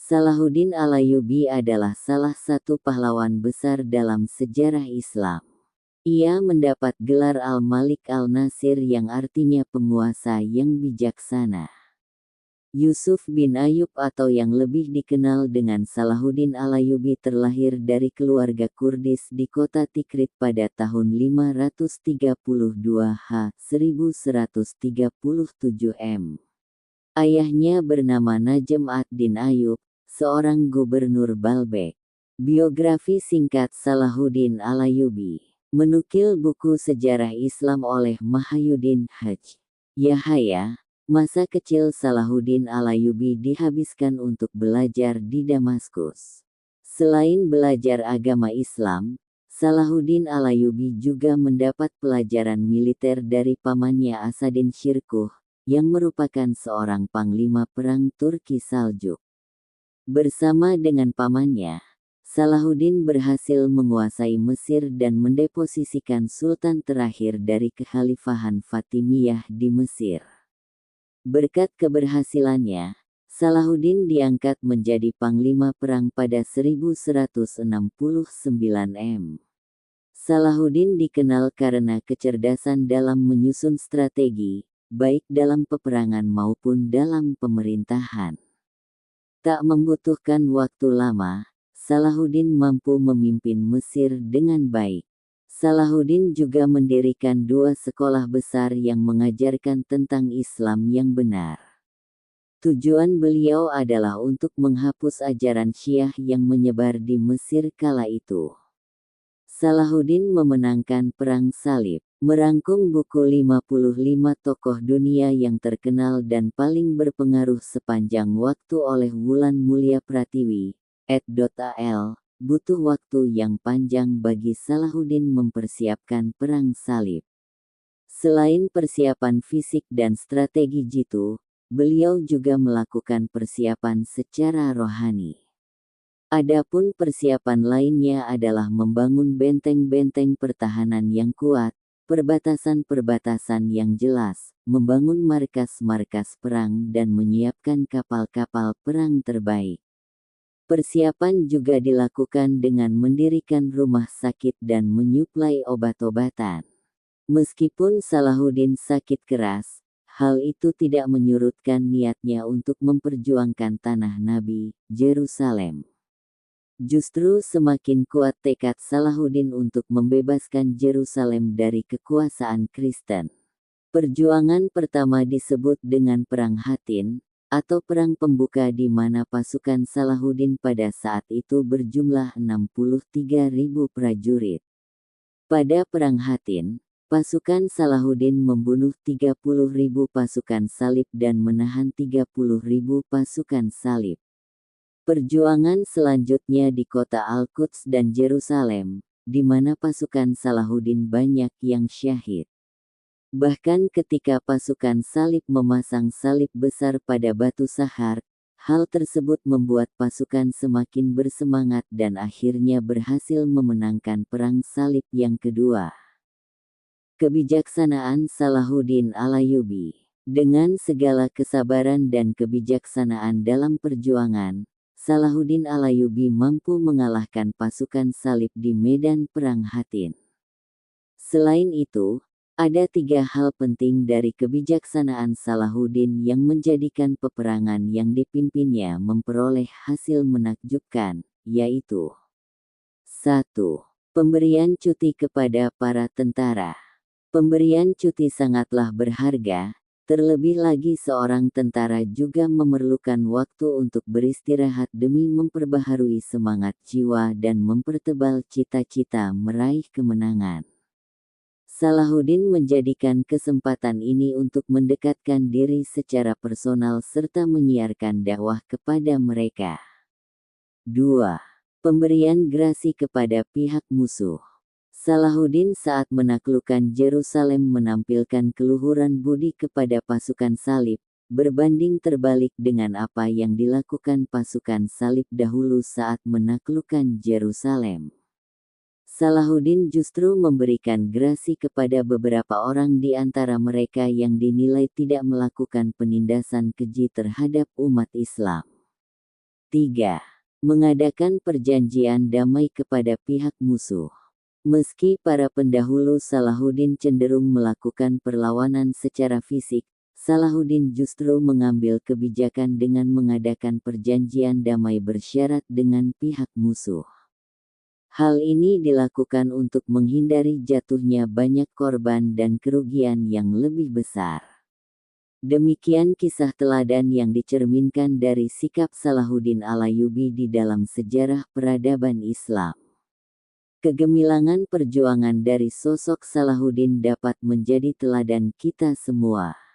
Salahuddin Alayubi adalah salah satu pahlawan besar dalam sejarah Islam. Ia mendapat gelar Al-Malik Al-Nasir yang artinya penguasa yang bijaksana. Yusuf bin Ayub atau yang lebih dikenal dengan Salahuddin Alayubi terlahir dari keluarga Kurdis di kota Tikrit pada tahun 532 H. 1137 M. Ayahnya bernama Najem ad-Din Ayub, seorang gubernur Baalbek. Biografi singkat Salahuddin Alayubi. Menukil buku sejarah Islam oleh Mahyuddin Haj. Yahaya. Masa kecil Salahuddin Alayubi dihabiskan untuk belajar di Damaskus. Selain belajar agama Islam, Salahuddin Alayubi juga mendapat pelajaran militer dari pamannya Asaddin Shirkuh, yang merupakan seorang panglima perang Turki Saljuk. Bersama dengan pamannya, Salahuddin berhasil menguasai Mesir dan mendeposisikan sultan terakhir dari kekhalifahan Fatimiyah di Mesir. Berkat keberhasilannya, Salahuddin diangkat menjadi panglima perang pada 1169 M. Salahuddin dikenal karena kecerdasan dalam menyusun strategi, baik dalam peperangan maupun dalam pemerintahan. Tak membutuhkan waktu lama, Salahuddin mampu memimpin Mesir dengan baik. Salahuddin juga mendirikan 2 sekolah besar yang mengajarkan tentang Islam yang benar. Tujuan beliau adalah untuk menghapus ajaran Syiah yang menyebar di Mesir kala itu. Salahuddin memenangkan Perang Salib, merangkum buku 55 tokoh dunia yang terkenal dan paling berpengaruh sepanjang waktu oleh Wulan Mulia Pratiwi, ed.al. Butuh waktu yang panjang bagi Salahuddin mempersiapkan Perang Salib. Selain persiapan fisik dan strategi jitu, beliau juga melakukan persiapan secara rohani. Adapun persiapan lainnya adalah membangun benteng-benteng pertahanan yang kuat, perbatasan-perbatasan yang jelas, membangun markas-markas perang dan menyiapkan kapal-kapal perang terbaik. Persiapan juga dilakukan dengan mendirikan rumah sakit dan menyuplai obat-obatan. Meskipun Salahuddin sakit keras, hal itu tidak menyurutkan niatnya untuk memperjuangkan tanah Nabi, Yerusalem. Justru semakin kuat tekad Salahuddin untuk membebaskan Yerusalem dari kekuasaan Kristen. Perjuangan pertama disebut dengan Perang Hattin, atau perang pembuka di mana pasukan Salahuddin pada saat itu berjumlah 63.000 prajurit. Pada Perang Hattin, pasukan Salahuddin membunuh 30.000 pasukan salib dan menahan 30.000 pasukan salib. Perjuangan selanjutnya di kota Al-Quds dan Yerusalem, di mana pasukan Salahuddin banyak yang syahid. Bahkan ketika pasukan salib memasang salib besar pada batu Sahar, hal tersebut membuat pasukan semakin bersemangat dan akhirnya berhasil memenangkan Perang Salib yang kedua. Kebijaksanaan Salahuddin Alayubi. Dengan segala kesabaran dan kebijaksanaan dalam perjuangan, Salahuddin Alayubi mampu mengalahkan pasukan salib di medan Perang Hattin. Selain itu, ada 3 hal penting dari kebijaksanaan Salahuddin yang menjadikan peperangan yang dipimpinnya memperoleh hasil menakjubkan, yaitu 1. Pemberian cuti kepada para tentara. Pemberian cuti sangatlah berharga, terlebih lagi seorang tentara juga memerlukan waktu untuk beristirahat demi memperbaharui semangat jiwa dan mempertebal cita-cita meraih kemenangan. Salahuddin menjadikan kesempatan ini untuk mendekatkan diri secara personal serta menyiarkan dakwah kepada mereka. 2. Pemberian grasi kepada pihak musuh. Salahuddin saat menaklukkan Yerusalem menampilkan keluhuran budi kepada pasukan salib, berbanding terbalik dengan apa yang dilakukan pasukan salib dahulu saat menaklukkan Yerusalem. Salahuddin justru memberikan grasi kepada beberapa orang di antara mereka yang dinilai tidak melakukan penindasan keji terhadap umat Islam. 3. Mengadakan perjanjian damai kepada pihak musuh. Meski para pendahulu Salahuddin cenderung melakukan perlawanan secara fisik, Salahuddin justru mengambil kebijakan dengan mengadakan perjanjian damai bersyarat dengan pihak musuh. Hal ini dilakukan untuk menghindari jatuhnya banyak korban dan kerugian yang lebih besar. Demikian kisah teladan yang dicerminkan dari sikap Salahuddin Alayubi di dalam sejarah peradaban Islam. Kegemilangan perjuangan dari sosok Salahuddin dapat menjadi teladan kita semua.